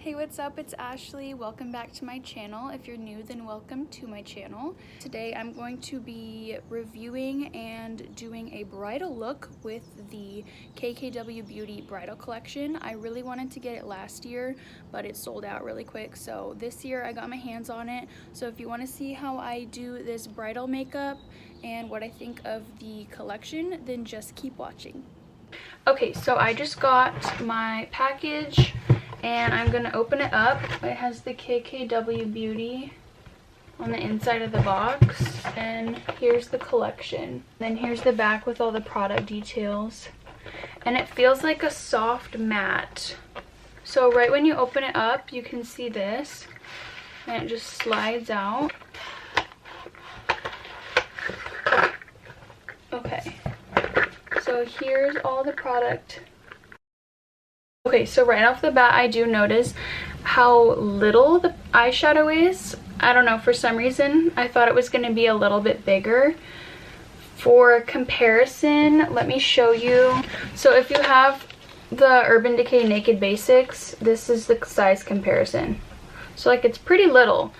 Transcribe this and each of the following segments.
Hey, what's up? It's Ashley. Welcome back to my channel. If you're new, then welcome to my channel. Today I'm going to be reviewing and doing a bridal look with the KKW Beauty bridal collection. I really wanted to get it last year, but it sold out really quick. So this year I got my hands on it. So if you want to see how I do this bridal makeup and what I think of the collection, then just keep watching. Okay, so I just got my package and I'm gonna open it up. It has the KKW Beauty on the inside of the box, and here's the collection. Then here's the back with all the product details, and it feels like a soft matte. So right when you open it up, you can see this, and it just slides out. Okay, so here's all the product. Okay, so right off the bat, I do notice how little the eyeshadow is. I don't know, for some reason, I thought it was going to be a little bit bigger. For comparison, let me show you. So if you have the Urban Decay Naked Basics, this is the size comparison. So like, it's pretty little,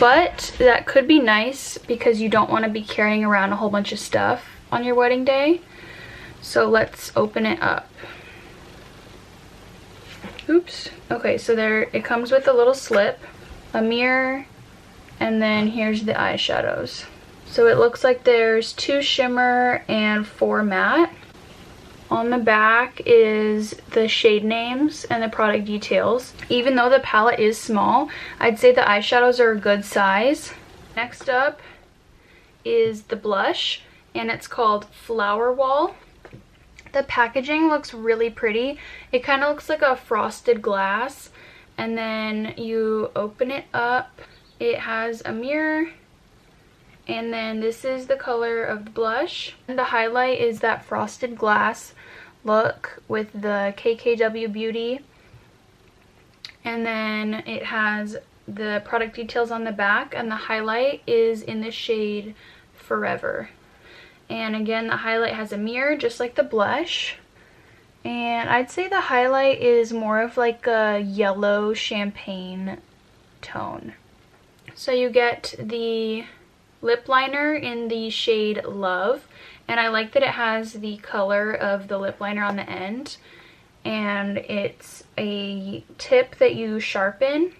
but that could be nice because you don't want to be carrying around a whole bunch of stuff on your wedding day. So let's open it up. Oops. Okay, so there it comes with a little slip, a mirror, and then here's the eyeshadows. So it looks like there's 2 shimmer and 4 matte. On the back is the shade names and the product details. Even though the palette is small, I'd say the eyeshadows are a good size. Next up is the blush, and it's called Flower Wall. The packaging looks really pretty. It kind of looks like a frosted glass, and then you open it up. It has a mirror, and then this is the color of the blush. And the highlight is that frosted glass look with the KKW Beauty, and then it has the product details on the back, and the highlight is in the shade Forever. And again, the highlight has a mirror just like the blush, and I'd say the highlight is more of like a yellow champagne tone. So you get the lip liner in the shade Love, and I like that it has the color of the lip liner on the end, and it's a tip that you sharpen.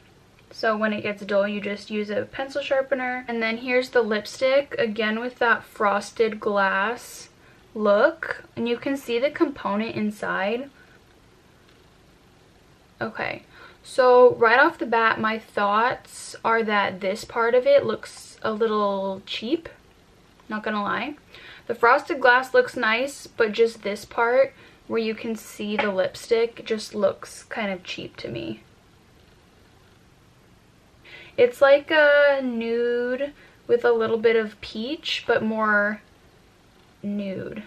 So when it gets dull, you just use a pencil sharpener. And then here's the lipstick, again with that frosted glass look. And you can see the component inside. Okay, so right off the bat, my thoughts are that this part of it looks a little cheap. Not gonna lie. The frosted glass looks nice, but just this part where you can see the lipstick just looks kind of cheap to me. It's like a nude with a little bit of peach, but more nude.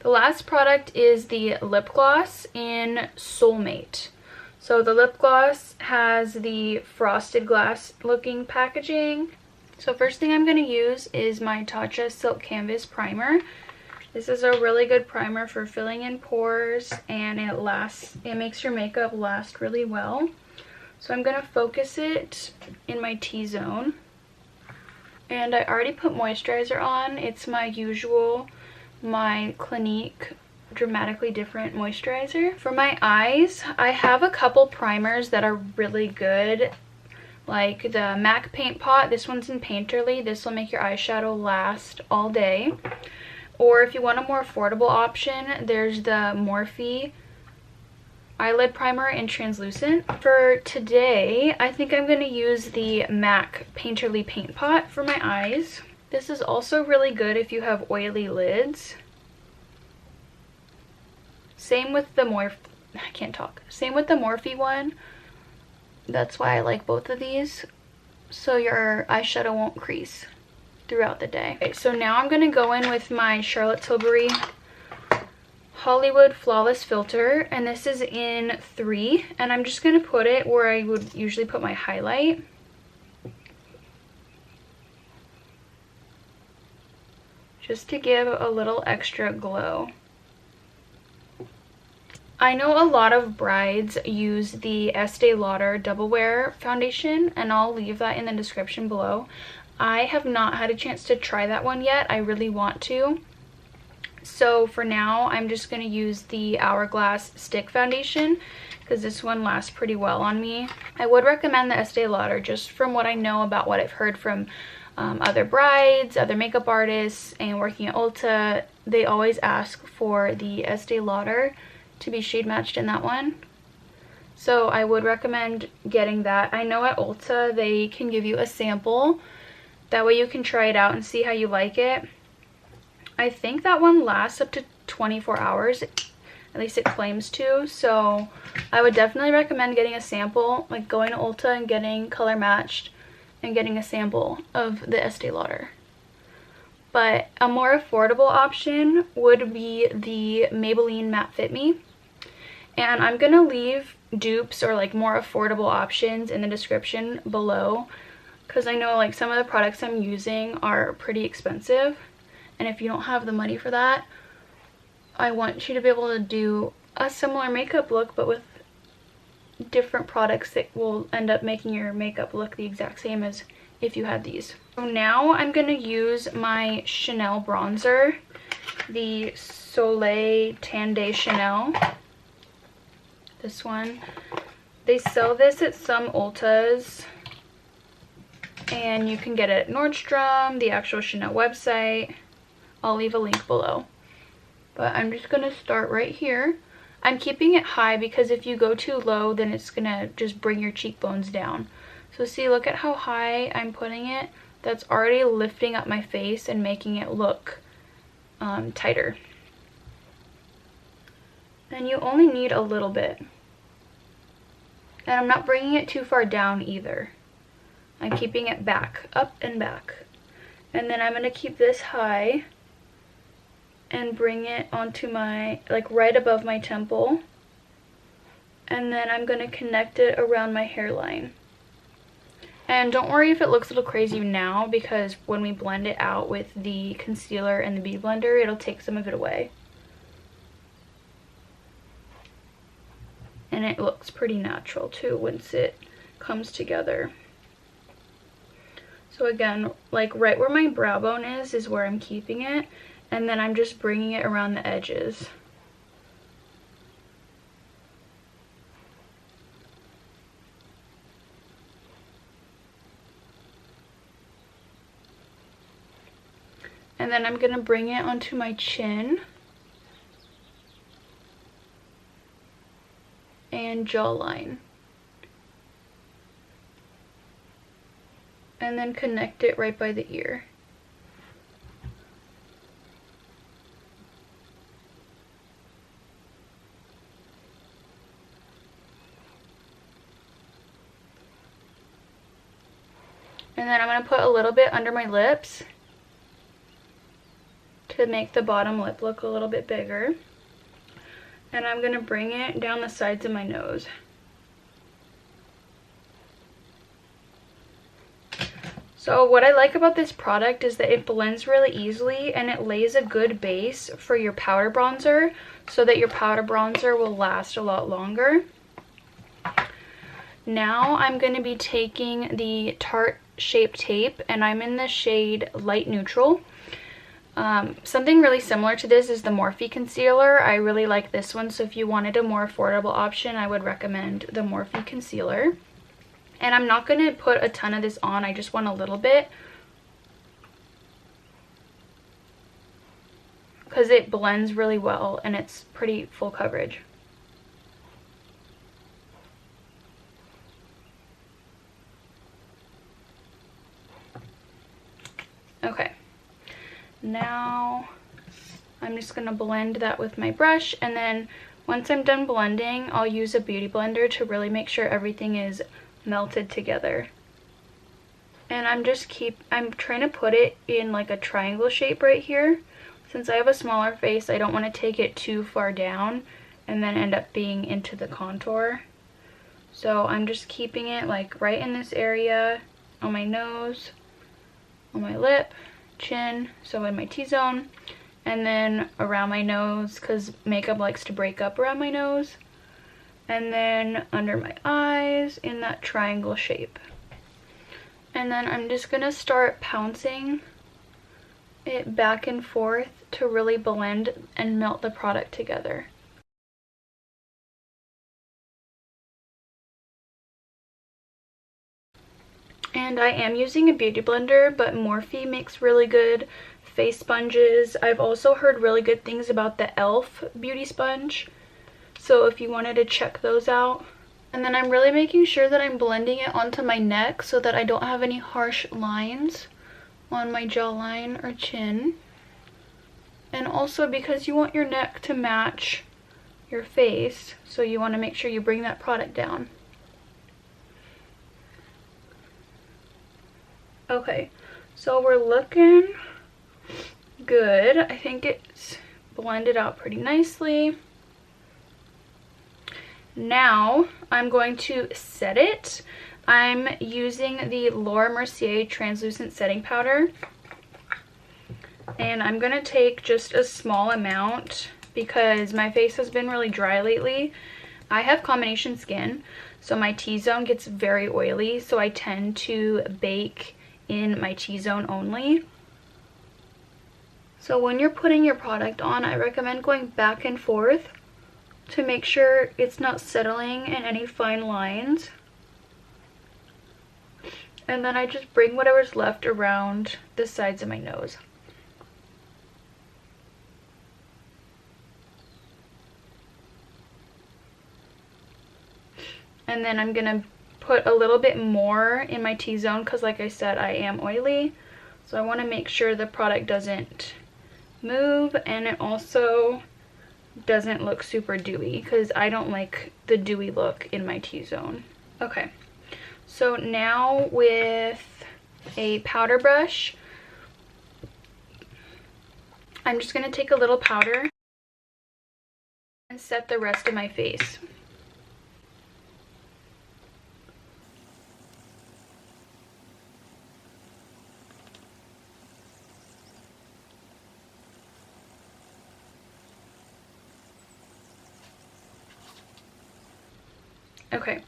The last product is the lip gloss in Soulmate. So the lip gloss has the frosted glass looking packaging. So first thing I'm going to use is my Tatcha Silk Canvas Primer. This is a really good primer for filling in pores, and it makes your makeup last really well. So I'm going to focus it in my T-zone. And I already put moisturizer on. It's my usual, my Clinique Dramatically Different moisturizer. For my eyes, I have a couple primers that are really good. Like the MAC Paint Pot. This one's in Painterly. This will make your eyeshadow last all day. Or if you want a more affordable option, there's the Morphe eyelid primer in translucent. For today, I think I'm going to use the MAC Painterly Paint Pot for my eyes. This is also really good if you have oily lids. Same with the Same with the Morphe one. That's why I like both of these, so your eyeshadow won't crease throughout the day. Okay, so now I'm going to go in with my Charlotte Tilbury Hollywood Flawless Filter, and this is in 3, and I'm just going to put it where I would usually put my highlight. Just to give a little extra glow. I know a lot of brides use the Estee Lauder Double Wear foundation, and I'll leave that in the description below. I have not had a chance to try that one yet. I really want to. So for now, I'm just going to use the Hourglass Stick Foundation because this one lasts pretty well on me. I would recommend the Estee Lauder just from what I know about what I've heard from other brides, other makeup artists, and working at Ulta. They always ask for the Estee Lauder to be shade matched in that one. So I would recommend getting that. I know at Ulta they can give you a sample. That way you can try it out and see how you like it. I think that one lasts up to 24 hours. At least it claims to. So I would definitely recommend getting a sample, like going to Ulta and getting color matched and getting a sample of the Estee Lauder. But a more affordable option would be the Maybelline Matte Fit Me. And I'm going to leave dupes or like more affordable options in the description below, because I know like some of the products I'm using are pretty expensive. And if you don't have the money for that, I want you to be able to do a similar makeup look but with different products that will end up making your makeup look the exact same as if you had these. So now I'm going to use my Chanel bronzer, the Soleil Tan Day Chanel. This one. They sell this at some Ultas, and you can get it at Nordstrom, the actual Chanel website. I'll leave a link below. But I'm just going to start right here. I'm keeping it high because if you go too low, then it's going to just bring your cheekbones down. So see, look at how high I'm putting it. That's already lifting up my face and making it look tighter. And you only need a little bit. And I'm not bringing it too far down either. I'm keeping it back, up and back. And then I'm going to keep this high and bring it onto my, like right above my temple. And then I'm going to connect it around my hairline. And don't worry if it looks a little crazy now, because when we blend it out with the concealer and the beauty blender, it'll take some of it away. And it looks pretty natural too once it comes together. So again, like right where my brow bone is where I'm keeping it. And then I'm just bringing it around the edges. And then I'm going to bring it onto my chin and jawline. And then connect it right by the ear. And then I'm going to put a little bit under my lips to make the bottom lip look a little bit bigger. And I'm going to bring it down the sides of my nose. So what I like about this product is that it blends really easily and it lays a good base for your powder bronzer so that your powder bronzer will last a lot longer. Now I'm going to be taking the Tarte Shape Tape, and I'm in the shade Light Neutral. Something really similar to this is the Morphe concealer. I really like this one, so if you wanted a more affordable option, I would recommend the Morphe concealer. And I'm not going to put a ton of this on, I just want a little bit, because it blends really well and it's pretty full coverage. Okay, now I'm just going to blend that with my brush, and then once I'm done blending, I'll use a beauty blender to really make sure everything is melted together. And I'm trying to put it in like a triangle shape right here. Since I have a smaller face, I don't want to take it too far down and then end up being into the contour. So I'm just keeping it like right in this area, on my nose, on my lip, chin, so in my T-zone, and then around my nose because makeup likes to break up around my nose, and then under my eyes in that triangle shape. And then I'm just gonna start pouncing it back and forth to really blend and melt the product together. And I am using a beauty blender, but Morphe makes really good face sponges. I've also heard really good things about the e.l.f. beauty sponge, so if you wanted to check those out. And then I'm really making sure that I'm blending it onto my neck so that I don't have any harsh lines on my jawline or chin. And also because you want your neck to match your face, so you want to make sure you bring that product down. Okay, so we're looking good. I think it's blended out pretty nicely. Now I'm going to set it. I'm using the Laura Mercier translucent setting powder, and I'm gonna take just a small amount because my face has been really dry lately. I have combination skin, so my T-zone gets very oily, so I tend to bake in my T-zone only. So when you're putting your product on, I recommend going back and forth to make sure it's not settling in any fine lines. And then I just bring whatever's left around the sides of my nose. And then I'm gonna put a little bit more in my T-zone because, like I said, I am oily. So I want to make sure the product doesn't move, and it also doesn't look super dewy because I don't like the dewy look in my T-zone. Okay, so now with a powder brush, I'm just going to take a little powder and set the rest of my face. Okay,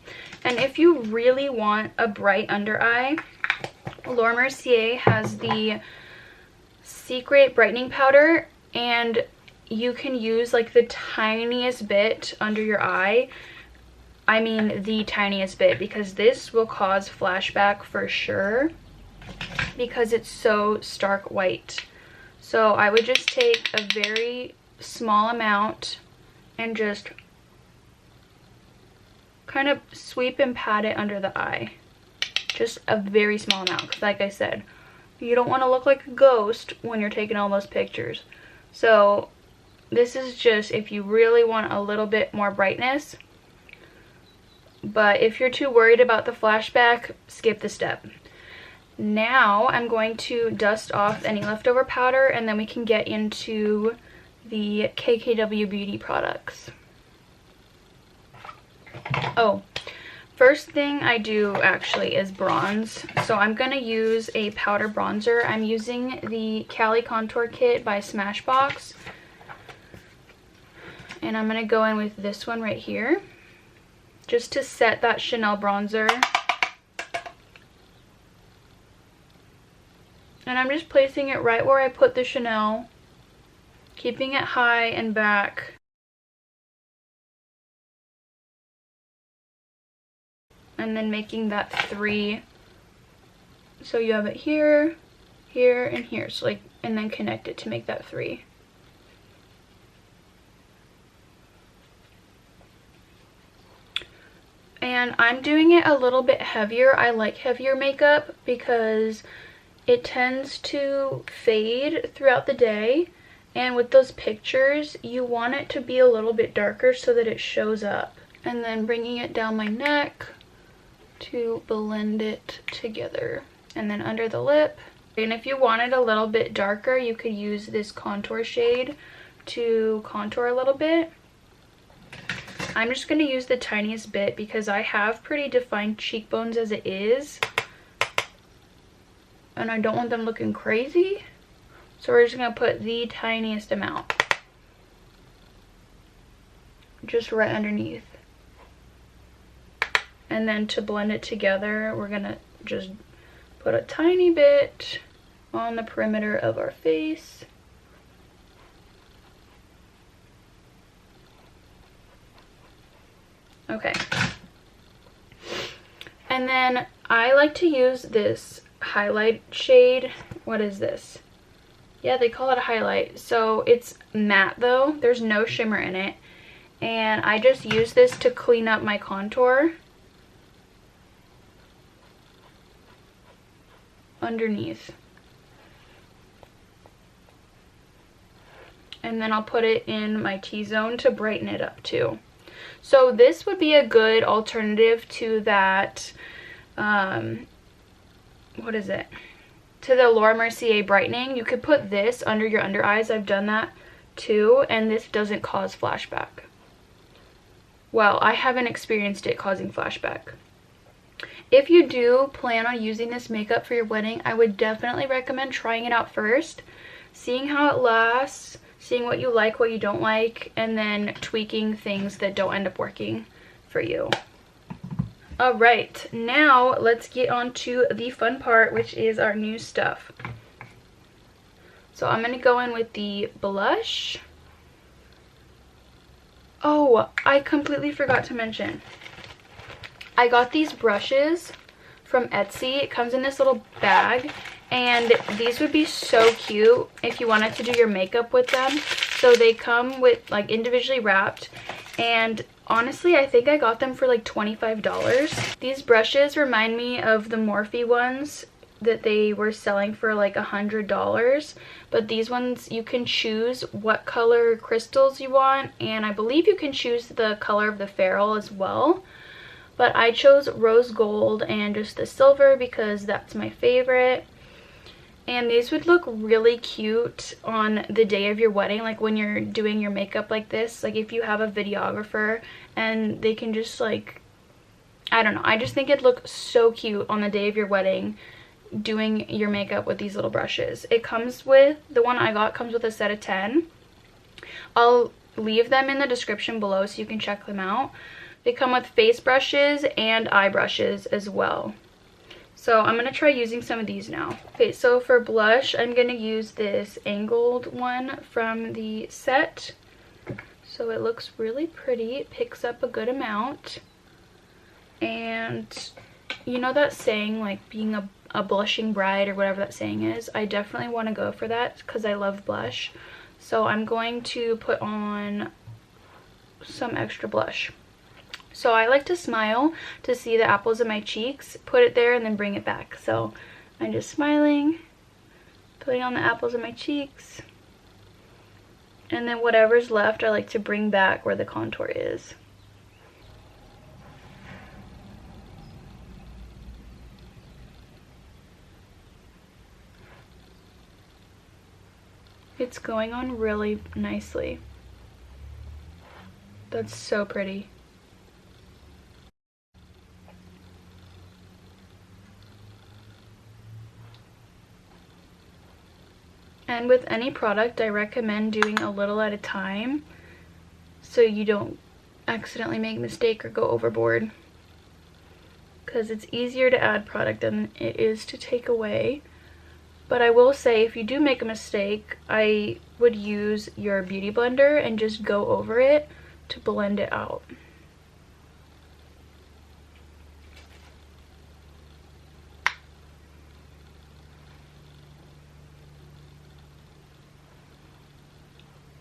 and if you really want a bright under eye, Laura Mercier has the Secret Brightening Powder, and you can use like the tiniest bit under your eye. I mean the tiniest bit, because this will cause flashback for sure because it's so stark white. So I would just take a very small amount and just kind of sweep and pat it under the eye. Just a very small amount, because like I said, you don't want to look like a ghost when you're taking all those pictures. So this is just if you really want a little bit more brightness. But if you're too worried about the flashback, skip the step. Now I'm going to dust off any leftover powder, and then we can get into the KKW Beauty products. Oh, first thing I do actually is bronze. So I'm going to use a powder bronzer. I'm using the Cali Contour Kit by Smashbox. And I'm going to go in with this one right here, just to set that Chanel bronzer. And I'm just placing it right where I put the Chanel, keeping it high and back. And then making that 3. So you have it here, here, and here. So like, and then connect it to make that 3. And I'm doing it a little bit heavier. I like heavier makeup because it tends to fade throughout the day. And with those pictures, you want it to be a little bit darker so that it shows up. And then bringing it down my neck to blend it together, and then under the lip. And if you want it a little bit darker, you could use this contour shade to contour a little bit. I'm just going to use the tiniest bit because I have pretty defined cheekbones as it is, and I don't want them looking crazy. So we're just going to put the tiniest amount. Just right underneath. And then to blend it together, we're going to just put a tiny bit on the perimeter of our face. Okay. And then I like to use this highlight shade. What is this? Yeah, they call it a highlight. So it's matte though. There's no shimmer in it. And I just use this to clean up my contour underneath. And then I'll put it in my T-zone to brighten it up too. So this would be a good alternative to that, what is it? To the Laura Mercier brightening. You could put this under your under eyes. I've done that too, and this doesn't cause flashback. Well, I haven't experienced it causing flashback. If you do plan on using this makeup for your wedding, I would definitely recommend trying it out first, seeing how it lasts, seeing what you like, what you don't like, and then tweaking things that don't end up working for you. All right, now let's get on to the fun part, which is our new stuff. So I'm gonna go in with the blush. Oh, I completely forgot to mention. I got these brushes from Etsy. It comes in this little bag, and these would be so cute if you wanted to do your makeup with them. So they come with like individually wrapped, and honestly I think I got them for like $25. These brushes remind me of the Morphe ones that they were selling for like $100, but these ones you can choose what color crystals you want, and I believe you can choose the color of the ferrule as well. But I chose rose gold and just the silver because that's my favorite. And these would look really cute on the day of your wedding, like when you're doing your makeup like this. Like if you have a videographer and they can just like, I don't know, I just think it'd look so cute on the day of your wedding doing your makeup with these little brushes. It comes with, the one I got comes with a set of 10. I'll leave them in the description below so you can check them out. They come with face brushes and eye brushes as well. So I'm going to try using some of these now. Okay, so for blush, I'm going to use this angled one from the set. So it looks really pretty. It picks up a good amount. And you know that saying, like being a blushing bride or whatever that saying is? I definitely want to go for that because I love blush. So I'm going to put on some extra blush. So I like to smile to see the apples of my cheeks, put it there, and then bring it back. So I'm just smiling, putting on the apples of my cheeks, and then whatever's left I like to bring back where the contour is. It's going on really nicely. That's so pretty. And with any product, I recommend doing a little at a time so you don't accidentally make a mistake or go overboard. Because it's easier to add product than it is to take away. But I will say, if you do make a mistake, I would use your beauty blender and just go over it to blend it out.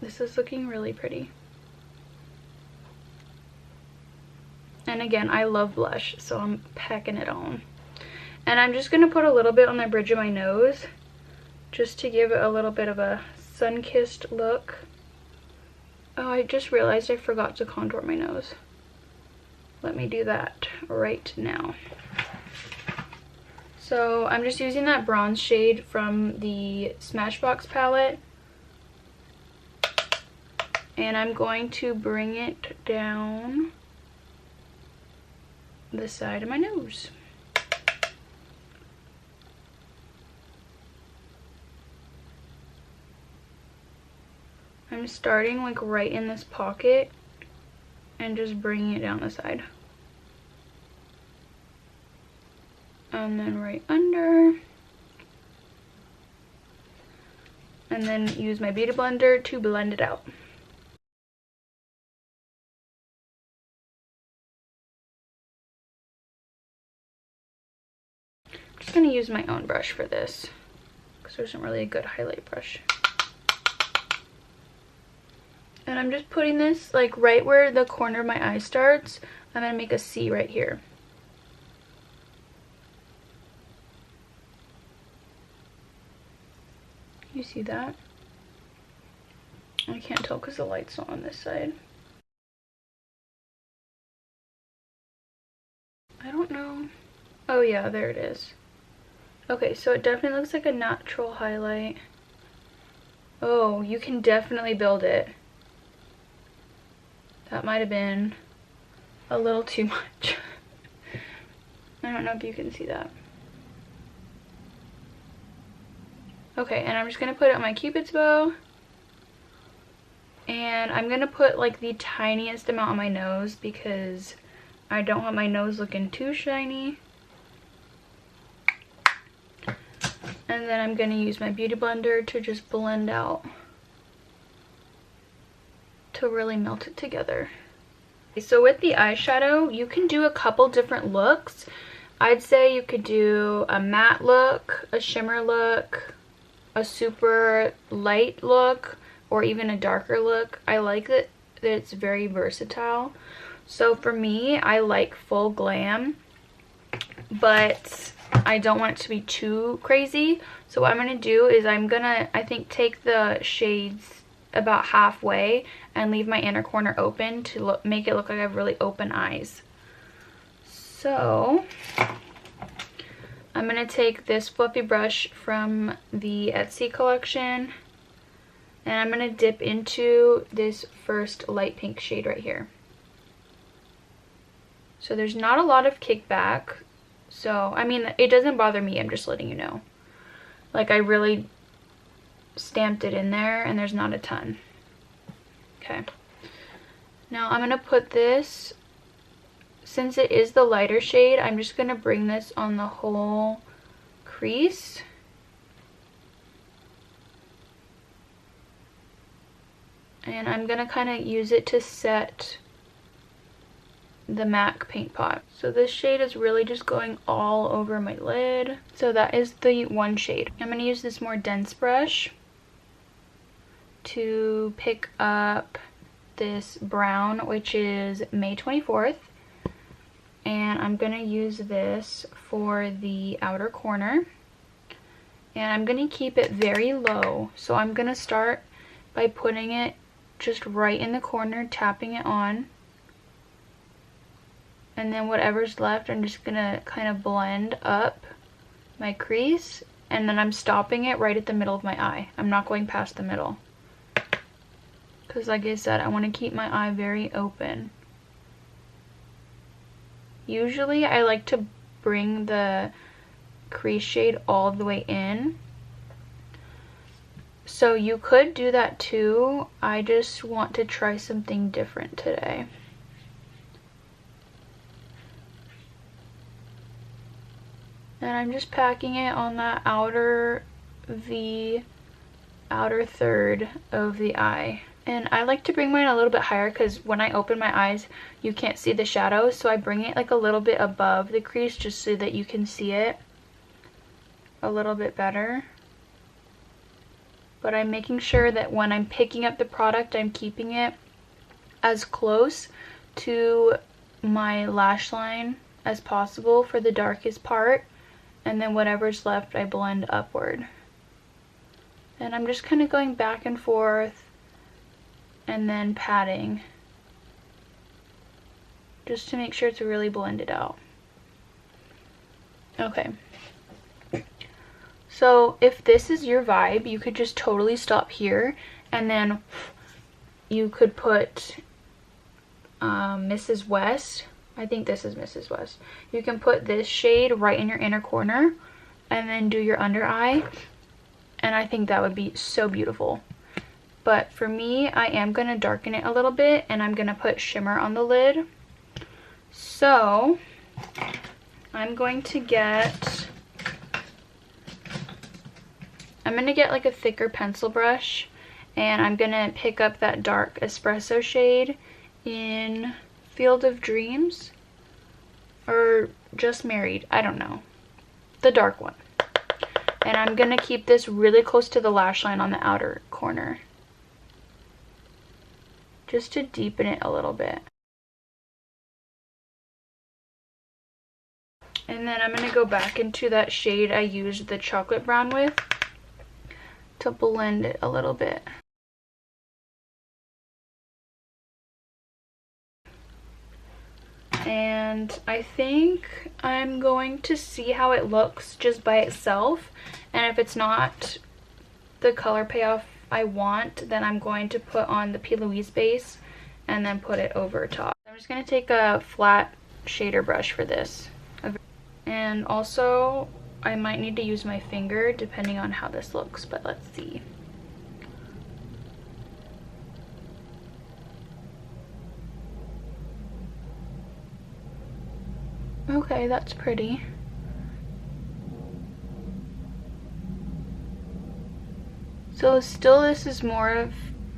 This is looking really pretty. And again, I love blush, so I'm packing it on. And I'm just going to put a little bit on the bridge of my nose, just to give it a little bit of a sun-kissed look. Oh, I just realized I forgot to contour my nose. Let me do that right now. So I'm just using that bronze shade from the Smashbox palette. And I'm going to bring it down the side of my nose. I'm starting like right in this pocket and just bringing it down the side. And then right under. And then use my beauty blender to blend it out. I'm just going to use my own brush for this because there isn't really a good highlight brush. And I'm just putting this like right where the corner of my eye starts. I'm going to make a C right here. You see that? I can't tell because the light's not on this side. I don't know. Oh yeah, there it is. Okay, so it definitely looks like a natural highlight. Oh, you can definitely build it. That might have been a little too much. I don't know if you can see that. Okay, and I'm just going to put it on my Cupid's bow. And I'm going to put like the tiniest amount on my nose because I don't want my nose looking too shiny. And then I'm going to use my beauty blender to just blend out, to really melt it together. So with the eyeshadow, you can do a couple different looks. I'd say you could do a matte look, a shimmer look, a super light look, or even a darker look. I like that it's very versatile. So for me, I like full glam, but I don't want it to be too crazy. So what I'm going to do is I'm going to, I think, take the shades about halfway and leave my inner corner open to make it look like I have really open eyes. So I'm going to take this fluffy brush from the Etsy collection and I'm going to dip into this first light pink shade right here. So there's not a lot of kickback. So, I mean, it doesn't bother me. I'm just letting you know. Like, I really stamped it in there and there's not a ton. Okay. Now I'm going to put this, since it is the lighter shade, I'm just going to bring this on the whole crease. And I'm going to kind of use it to set the MAC paint pot. So this shade is really just going all over my lid. So that is the one shade. I'm going to use this more dense brush to pick up this brown, which is May 24th. And I'm going to use this for the outer corner. And I'm going to keep it very low. So I'm going to start by putting it just right in the corner, tapping it on. And then whatever's left, I'm just going to kind of blend up my crease. And then I'm stopping it right at the middle of my eye. I'm not going past the middle. Because like I said, I want to keep my eye very open. Usually I like to bring the crease shade all the way in. So you could do that too. I just want to try something different today. And I'm just packing it on that outer third of the eye. And I like to bring mine a little bit higher because when I open my eyes, you can't see the shadows. So I bring it like a little bit above the crease just so that you can see it a little bit better. But I'm making sure that when I'm picking up the product, I'm keeping it as close to my lash line as possible for the darkest part. And then whatever's left, I blend upward. And I'm just kind of going back and forth and then patting just to make sure it's really blended out. Okay. So if this is your vibe, you could just totally stop here and then you could put Mrs. West. I think this is Mrs. West. You can put this shade right in your inner corner and then do your under eye. And I think that would be so beautiful. but for me, I am going to darken it a little bit, and I'm going to put shimmer on the lid. So I'm going to get like a thicker pencil brush, and I'm going to pick up that dark espresso shade in Field of Dreams, or Just Married, I don't know, the dark one. And I'm going to keep this really close to the lash line on the outer corner, just to deepen it a little bit. And then I'm going to go back into that shade I used the chocolate brown with to blend it a little bit. And I think I'm going to see how it looks just by itself, and if it's not the color payoff I want, then I'm going to put on the P. Louise base and then put it over top. I'm just going to take a flat shader brush for this, and also I might need to use my finger depending on how this looks, but let's see. Okay, that's pretty. So still, this is more of,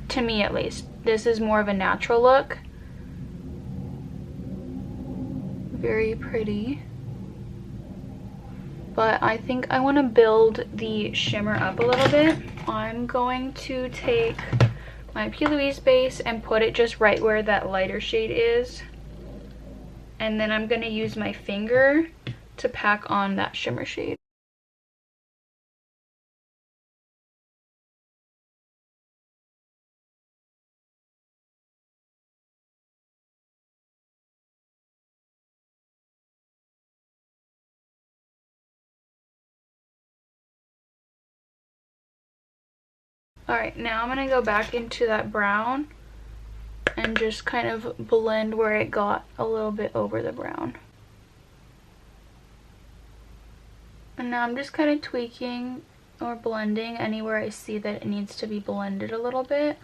to me at least, this is more of a natural look. Very pretty. But I think I want to build the shimmer up a little bit. I'm going to take my P. Louise base and put it just right where that lighter shade is. And then I'm going to use my finger to pack on that shimmer shade. Alright, now I'm going to go back into that brown and just kind of blend where it got a little bit over the brown. And now I'm just kind of tweaking or blending anywhere I see that it needs to be blended a little bit.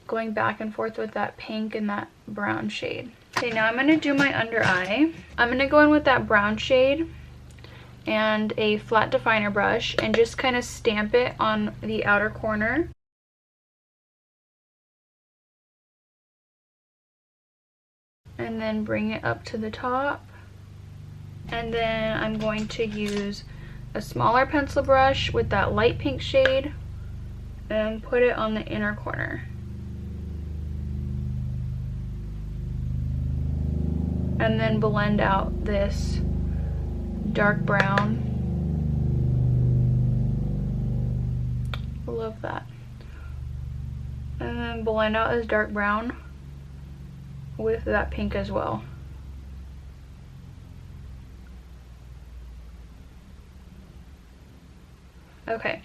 Going back and forth with that pink and that brown shade. Okay, now I'm going to do my under eye. I'm going to go in with that brown shade and a flat definer brush and just kind of stamp it on the outer corner. And then bring it up to the top. And then I'm going to use a smaller pencil brush with that light pink shade and put it on the inner corner. And then blend out this dark brown. Love that. And then blend out this dark brown with that pink as well. Okay,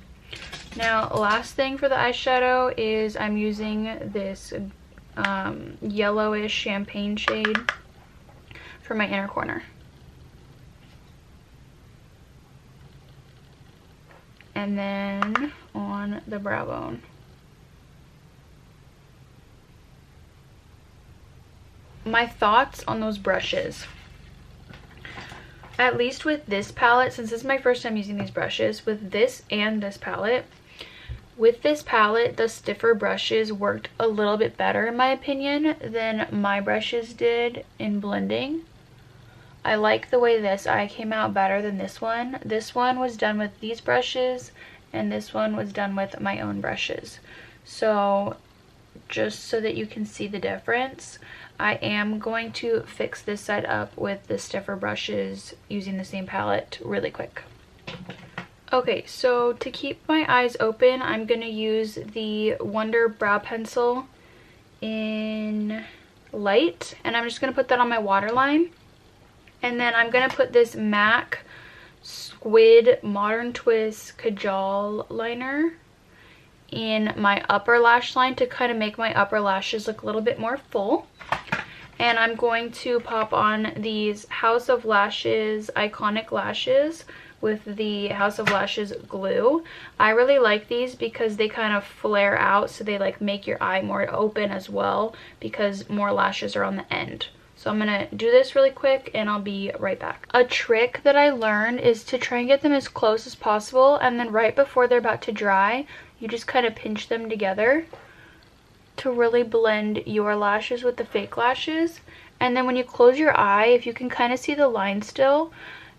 now last thing for the eyeshadow is I'm using this yellowish champagne shade for my inner corner. And then on the brow bone. My thoughts on those brushes. At least with this palette, since this is my first time using these brushes, with this and this palette, with this palette, the stiffer brushes worked a little bit better in my opinion than my brushes did in blending. I like the way this eye came out better than this one. This one was done with these brushes and this one was done with my own brushes. So just so that you can see the difference, I am going to fix this side up with the stiffer brushes using the same palette really quick. Okay, so to keep my eyes open, I'm going to use the Wonder Brow Pencil in Light, and I'm just going to put that on my waterline. And then I'm going to put this MAC Squid Modern Twist Kajal Liner in my upper lash line to kind of make my upper lashes look a little bit more full. And I'm going to pop on these House of Lashes Iconic Lashes with the House of Lashes glue. I really like these because they kind of flare out, so they like make your eye more open as well because more lashes are on the end. So I'm gonna do this really quick and I'll be right back. A trick that I learned is to try and get them as close as possible, and then right before they're about to dry, you just kind of pinch them together to really blend your lashes with the fake lashes. And then when you close your eye, if you can kind of see the line still,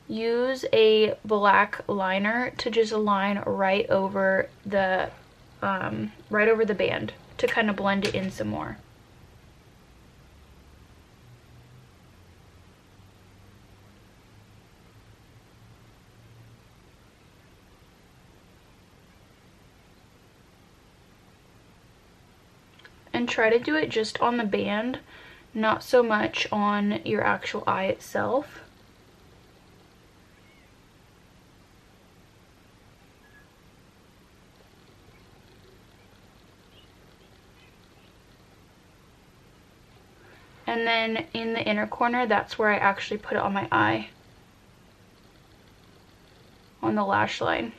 use a black liner to just line right over the band to kind of blend it in some more. And try to do it just on the band, not so much on your actual eye itself. And then in the inner corner, that's where I actually put it on my eye, on the lash line.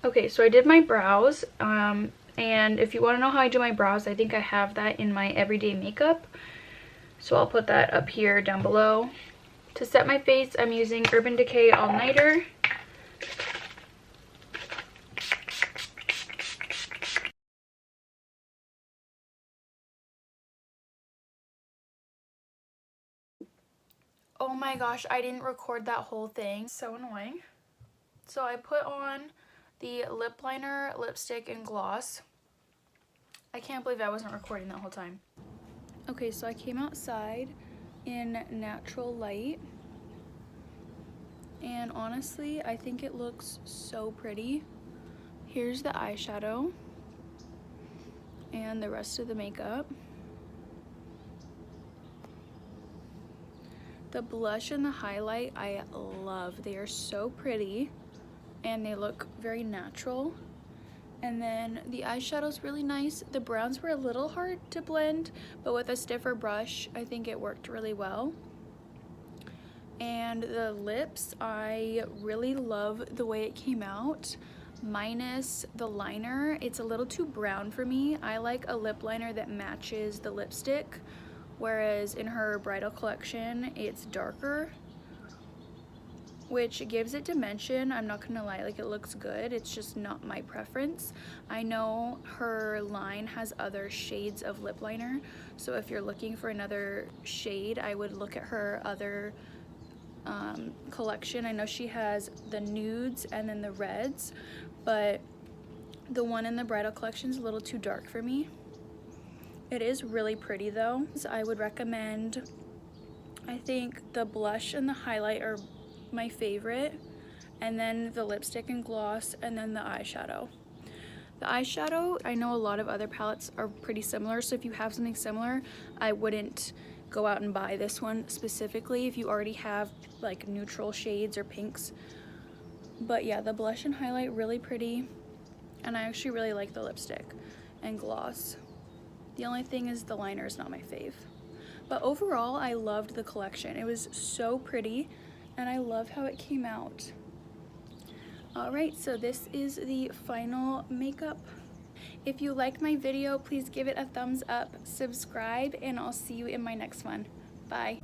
Okay, so I did my brows, and if you want to know how I do my brows, I think I have that in my everyday makeup. So I'll put that up here down below. To set my face, I'm using Urban Decay All Nighter. Oh my gosh, I didn't record that whole thing. So annoying. So I put on the lip liner, lipstick, and gloss. I can't believe I wasn't recording that whole time. Okay, so I came outside in natural light, and honestly, I think it looks so pretty. Here's the eyeshadow and the rest of the makeup. The blush and the highlight I love. They are so pretty and they look very natural. And then the eyeshadow's really nice. The browns were a little hard to blend, but with a stiffer brush, I think it worked really well. And the lips, I really love the way it came out, minus the liner. It's a little too brown for me. I like a lip liner that matches the lipstick, whereas in her bridal collection, it's darker, which gives it dimension. I'm not gonna lie, like, it looks good. It's just not my preference. I know her line has other shades of lip liner, so if you're looking for another shade, I would look at her other collection. I know she has the nudes and then the reds, but the one in the bridal collection is a little too dark for me. It is really pretty though. So I would recommend, I think the blush and the highlight are my favorite, and then the lipstick and gloss, and then the eyeshadow. The eyeshadow, I know a lot of other palettes are pretty similar, so if you have something similar, I wouldn't go out and buy this one specifically if you already have like neutral shades or pinks. But yeah, the blush and highlight, really pretty, and I actually really like the lipstick and gloss. The only thing is the liner is not my fave. But overall, I loved the collection. It was so pretty, and I love how it came out. All right, so this is the final makeup. If you like my video, please give it a thumbs up, subscribe, and I'll see you in my next one. Bye.